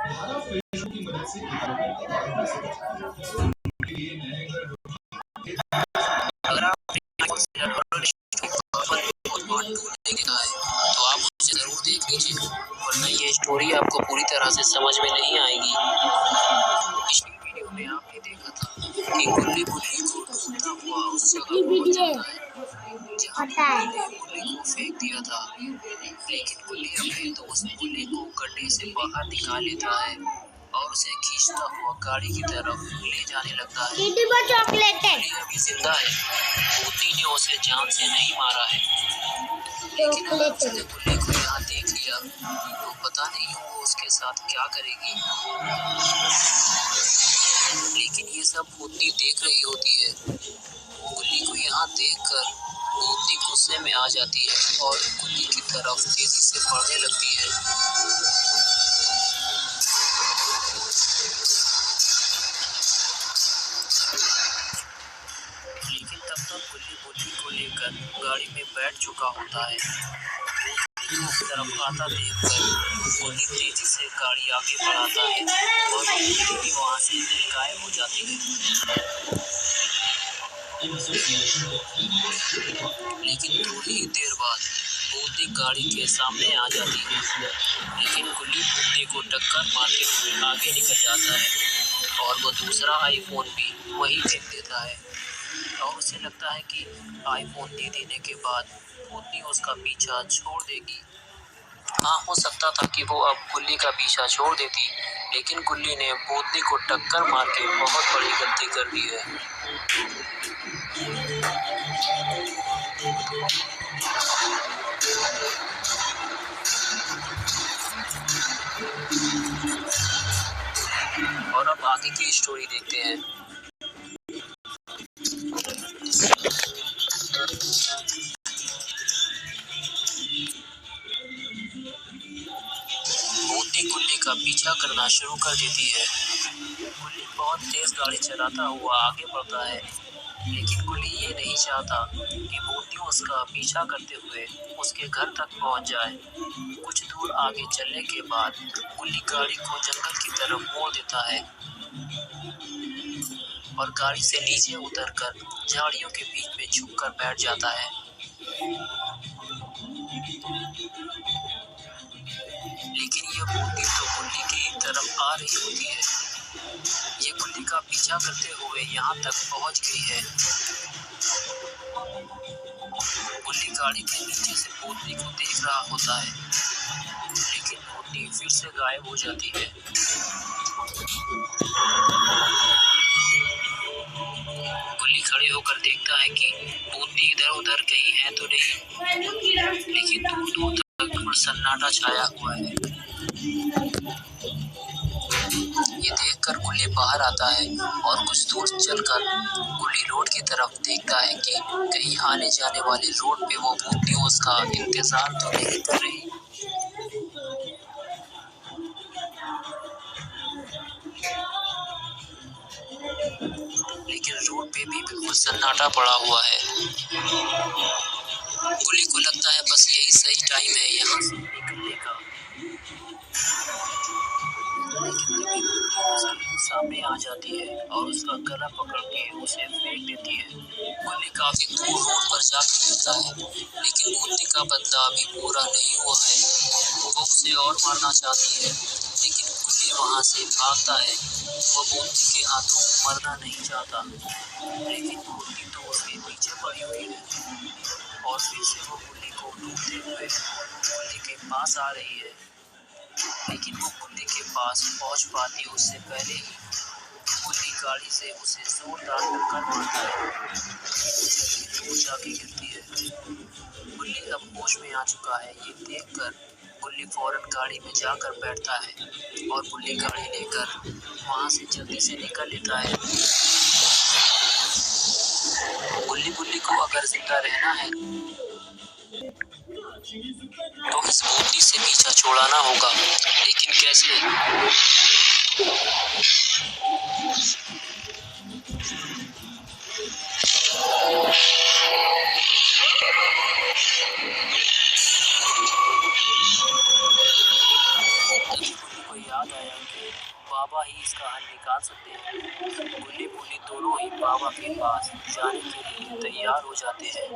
अगर आप देखा है तो आप उसे जरूर देख लीजिए, वरना ये स्टोरी आपको पूरी तरह से समझ में नहीं आएगी। पिछली वीडियो में आपने देखा था कि गुल्ली बुल्ली को ढूंढता हुआ उस जगह पहुंच जाता है जहाँ गुल्ली को फेंक दिया था, लेकिन गुल्ली अपने दोस्त बुल्ली को गड्ढे से बाहर निकाल लेता है और उसे खींचता हुआ गाड़ी की तरफ ले जाने लगता है। गुल्ली अभी जिंदा है, भूतनी ने उसे जान से नहीं मारा है, लेकिन अगर उसने गुल्ली को यहाँ देख लिया तो पता नहीं वो उसके साथ क्या करेगी। लेकिन ये सब भूतनी देख रही होती है। गुल्ली को यहाँ देखकर भूतनी गुस्से में आ जाती है और गुल्ली की तरफ तेजी से बढ़ने लगती है। लेकिन तब तक गुल्ली बुल्ली को लेकर गाड़ी में बैठ चुका होता है। भूतनी की तरफ आता देखकर गुल्ली तेजी से गाड़ी आगे बढ़ाता है और गुल्ली भी वहाँ से गायब हो जाती है। लेकिन थोड़ी ही देर बाद भूतनी गाड़ी के सामने आ जाती है, लेकिन गुल्ली भूतनी को टक्कर मारते हुए आगे निकल जाता है और वो दूसरा आईफोन भी वही फेंक देता है और उसे लगता है कि आईफोन दे देने के बाद भूतनी उसका पीछा छोड़ देगी। हाँ, हो सकता था कि वो अब गुल्ली का पीछा छोड़ देती, लेकिन गुल्ली ने भूतनी को टक्कर मार के बहुत बड़ी गलती कर दी है। और अब आगे की स्टोरी देखते हैं। भूतनी गुल्ली का पीछा करना शुरू कर देती है। गुल्ली बहुत तेज गाड़ी चलाता हुआ आगे बढ़ता है, लेकिन गुल्ली ये नहीं चाहता कि भूतनी उसका पीछा करते हुए उसके घर तक पहुंच जाए। कुछ दूर आगे चलने के बाद गुल्ली गाड़ी को जंगल की तरफ मोड़ देता है और गाड़ी से नीचे उतरकर झाड़ियों के बीच में छुपकर बैठ जाता है। लेकिन ये भूतनी तो गुल्ली की तरफ आ रही होती है। ये गुल्ली का पीछा करते हुए यहाँ तक पहुँच गई है। गुल्ली गाड़ी के नीचे से भूतनी को देख रहा होता है, लेकिन भूतनी फिर से गायब हो जाती है। गुल्ली खड़े होकर देखता है कि भूतनी इधर उधर कहीं है तो नहीं, लेकिन दूर दूर तक सन्नाटा छाया हुआ है। ये देखकर गुल्ली बाहर आता है और कुछ दूर चलकर गुल्ली रोड की तरफ देखता है कि कहीं आने जाने वाले रोड पे वो भूतनी उसका इंतजार तो नहीं कर रही। लेकिन रोड पे भी बिल्कुल सन्नाटा पड़ा हुआ है। गुल्ली को लगता है बस यही सही टाइम है यहाँ से निकलने का, लेकिन तभी भूतनी उसके सामने आ जाती है और उसका गला पकड़ के उसे फेंक देती है। गुल्ली काफी दूर रोड पर जाकर गिरता है, लेकिन भूतनी का बदला अभी पूरा नहीं हुआ है। वो उसे और मारना चाहती है, लेकिन गुल्ली वहाँ से भागता है। वो भूतनी के हाथों मरना नहीं चाहता, लेकिन भूतनी तो उसके पीछे पड़ी हुई है और फिर से वो गुल्ली को ढूंढते हुए गुल्ली के पास आ रही है। लेकिन वो गुल्ली के पास पहुंच पाती उससे पहले ही गुल्ली गाड़ी से उसे जोरदार टक्कर मारती है, दूर जाके गिरती है। गुल्ली अब होश में आ चुका है। ये देखकर गुल्ली फौरन गाड़ी में जाकर बैठता है और गुल्ली गाड़ी लेकर वहाँ से जल्दी से निकल लेता है। गुल्ली को अगर जिंदा रहना है तो इस भूतनी से पीछा छुड़ाना होगा, लेकिन कैसे? तभी गुल्ली को याद आया कि बाबा ही इसका हल निकाल सकते हैं। गुल्ली बुल्ली दोनों ही बाबा के पास जाने के लिए तैयार हो जाते हैं।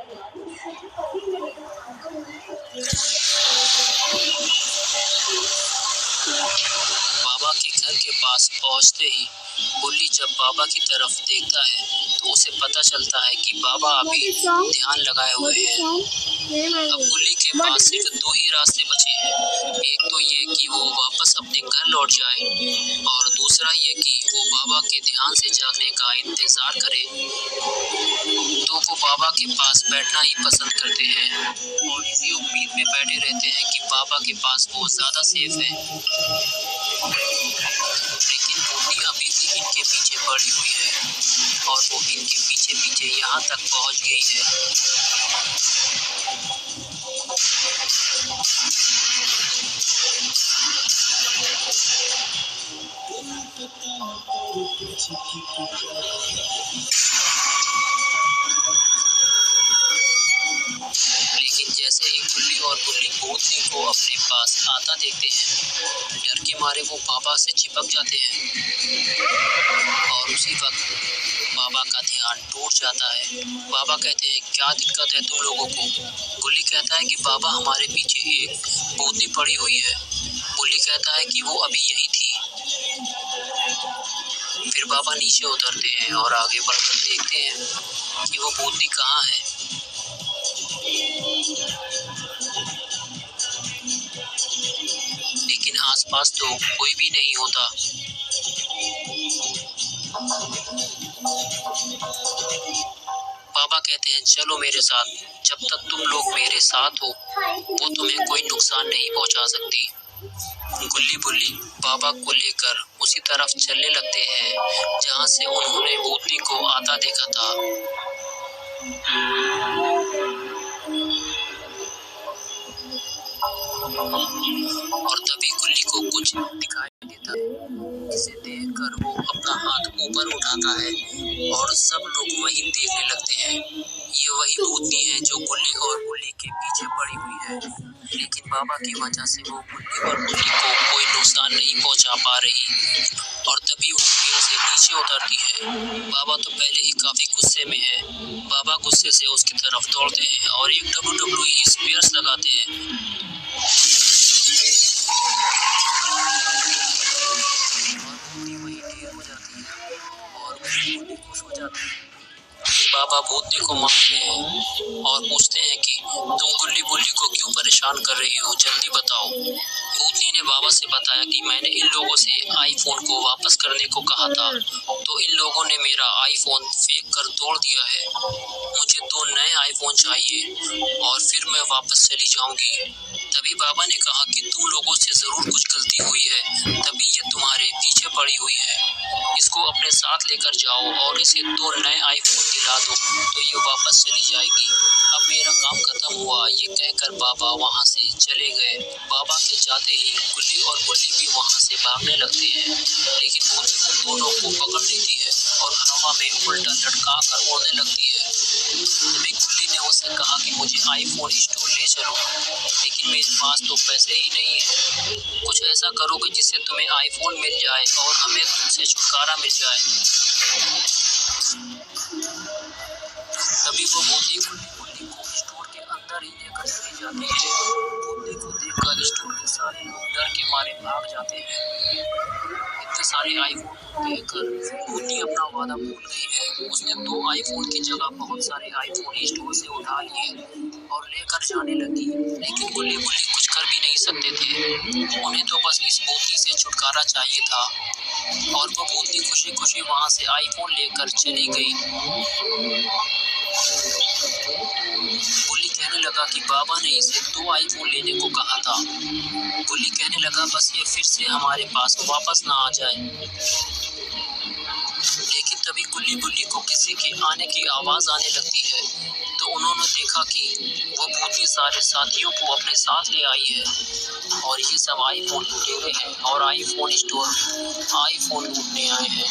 बाबा के घर के पास पहुंचते ही बुल्ली जब बाबा की तरफ देखता है तो उसे पता चलता है कि बाबा अभी ध्यान लगाए हुए हैं। अब बुल्ली के पास सिर्फ दो ही रास्ते बचे हैं। एक तो ये कि वो वापस अपने घर लौट जाए और दूसरा ये कि वो बाबा के ध्यान से जागने का इंतजार करे। तो वो बाबा के पास बैठना ही पसंद करते हैं और इसी उम्मीद में बैठे रहते हैं कि बाबा के पास वो ज्यादा सेफ है। लेकिन बुल्ली अभी भी इनके पीछे पड़ी हुई है और वो इनके पीछे पीछे यहाँ तक पहुँच गई है। लेकिन जैसे ही गुल्ली और बुल्ली भूतनी को अपने पास आता देखते हैं, डर के मारे वो बाबा से चिपक जाते हैं और उसी वक्त बाबा का ध्यान टूट जाता है। बाबा कहते हैं, क्या दिक्कत है तुम लोगों को? गुल्ली कहता है कि बाबा हमारे पीछे एक भूतनी पड़ी हुई है। बुल्ली कहता है कि वो अभी यही थी। फिर बाबा नीचे उतरते हैं और आगे बढ़कर देखते हैं कि वो भूतनी कहाँ है। लेकिन आसपास तो कोई भी नहीं होता। बाबा कहते हैं, चलो मेरे साथ, जब तक तुम लोग मेरे साथ हो वो तुम्हें कोई नुकसान नहीं पहुंचा सकती। गुल्ली बुल्ली बाबा को लेकर उसी तरफ चलने लगते हैं जहां से उन्होंने भूतनी को आता देखा था। और तभी गुल्ली को कुछ दिखाई देता है, जिसे देखकर वो अपना हाथ ऊपर उठाता है और सब लोग वही देखने लगते हैं। ये वही भूतनी है जो गुल्ली और बुल्ली के पीछे पड़ी हुई है, लेकिन बाबा की वजह से वो गुल्ली और बुल्ली को कोई नुकसान नहीं पहुंचा पा रही। और तभी वो पेड़ से नीचे उतरती है। बाबा तो पहले ही काफी गुस्से में है। बाबा गुस्से से उसकी तरफ दौड़ते हैं और एक WWE स्पीयर्स लगाते हैं। वही ढेर हो जाती है और बुल्ली खुश हो जाती है। बाबा भूतनी को मारते हैं और पूछते हैं कि तुम गुल्ली बुल्ली को क्यों परेशान कर रही हो, जल्दी बताओ। भूतनी ने बाबा से बताया कि मैंने इन लोगों से आईफोन को वापस करने को कहा था, तो इन लोगों ने मेरा आईफोन फेंक कर तोड़ दिया है। मुझे 2 नए आईफोन चाहिए और फिर मैं वापस चली जाऊंगी। तभी बाबा ने कहा कि तुम लोगों से जरूर कुछ गलती हुई है, तभी ये तुम्हारे पीछे पड़ी हुई है। इसको अपने साथ लेकर जाओ और इसे 2 नए आईफोन दिला दो तो ये वापस चली जाएगी। अब मेरा काम खत्म हुआ, ये कहकर बाबा वहाँ से चले गए। बाबा के जाते ही गुल्ली और बुल्ली भी वहाँ से भागने लगते हैं, लेकिन भूतनी उन दोनों को पकड़ लेती है और हवा में उल्टा लटका कर उड़ने लगती है। तभी गुल्ली ने उससे कहा कि मुझे आईफोन स्टोर ले चलो, लेकिन मेरे पास तो पैसे ही नहीं है। कुछ ऐसा करोगे जिससे तुम्हें आईफोन मिल जाए और हमें तुमसे छुटकारा मिल जाए। तभी वो भूतनी गुल्ली को स्टोर के अंदर ही लेकर चली जाती है। भूतनी को देखकर स्टोर के सारे लोग डर के मारे भाग जाते हैं। इतने सारे आईफोन देखकर भूतनी अपना वादा भूल गई है। उसने 2 आईफोन की जगह बहुत सारे आईफोन स्टोर से उठा लिए और लेकर जाने लगी, लेकिन गुल्ली बुल्ली कुछ कर भी नहीं सकते थे। उन्हें तो बस इस भूतनी से छुटकारा चाहिए था और वो भूतनी खुशी खुशी वहाँ से आईफोन लेकर चली गई। बुल्ली कहने लगा कि बाबा ने इसे 2 आईफोन लेने को कहा था। बुल्ली कहने लगा बस ये फिर से हमारे पास वापस ना आ जाए। लेकिन तभी गुल्ली बुल्ली को किसी के आने की आवाज आने लगती है, तो उन्होंने देखा कि वो भूतनी सारे साथियों को अपने साथ ले आई है और ये सब आईफोन लुटेरे हैं और आईफोन स्टोर में आईफोन लूटने आए हैं।